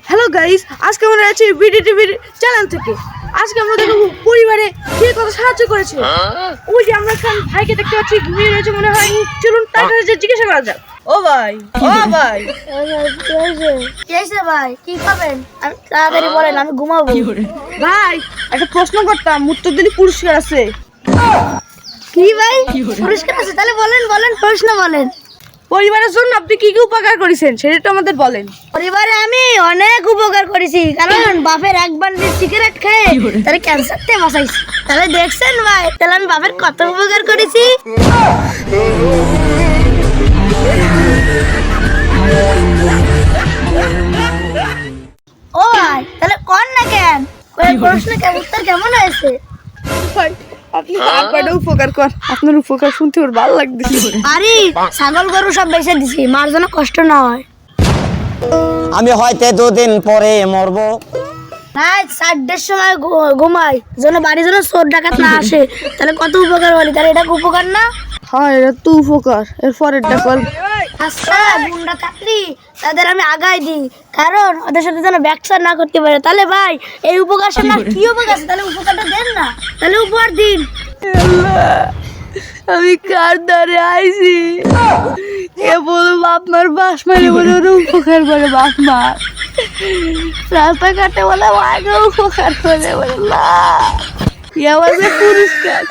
Hello guys, আজকে আমরা আছি বিডি টিভির চ্যানেল থেকে। আজকে আমরা দেখব পরিবারে কে কত সাহায্য করেছে। ওই যে আমরা এখন ভাইকে দেখতে পাচ্ছি, ঘুমিয়ে রয়েছে মনে হয়। চলুন তার কাছে জিজ্ঞাসা করা যাক। ও ভাই, ভাই কি খাবেন? তাড়াতাড়ি বলেন, আমি ঘুমাবো। ভাই একটা প্রশ্ন করতাম, উত্তর দিলে পুরস্কার আছে। কি ভাই, পুরস্কার আছে? তাহলে বলেন বলেন, প্রশ্ন বলেন। পরিবারের জন্য আপনি কি কি উপকার করেছেন সেটা একটু আমাদের বলেন। পরিবারে আমি অনেক উপকার করেছি, কারণ বাপের এক বান্ডিল সিগারেট খেয়ে তাহলে ক্যান্সার থেকে বাঁচাইছি। তাহলে দেখছেন ভাই, তাহলে আমি বাপের কত উপকার করেছি। ও ভাই, তাহলে কর না কেন, ওই প্রশ্ন উত্তর কেমন হয়েছে? ভাই আপনি কয়টা উপকার কর, আপনার উপকার শুনতে ওর ভালো লাগতেছে। আরে ছাগল গরু সব বেঁচে দিছি, মার যেন কষ্ট না হয়। আমি হয়তো দুদিন পরে মরবো। রাত 4টার সময় ঘুমাই, যেন বাড়ি যেন চোর ডাকাত না আসে। তাহলে কত উপকার বলি, তাহলে এটা উপকার না? হ্যাঁ এটা তো উপকার। এর পরেরটা বল। আচ্ছা গুন্ডা থাকলি তাদের আমি আগাই দিই, কারণ ওদের সাথে যেন ব্যবসা না করতে পারে। তাহলে ভাই এই উপকার না কি উপকার আছে, তাহলে উপকারটা দেন না, তাহলে উপহার দিন। আমি কার দ্বারে আইছি, এ বলো বাপ মার বাস মারে বলে ওরা উপকার করে। বাপ মা রাস্তাঘাটে বলে আগে উপকার করে বলে না, এ আমার পুরস্কার।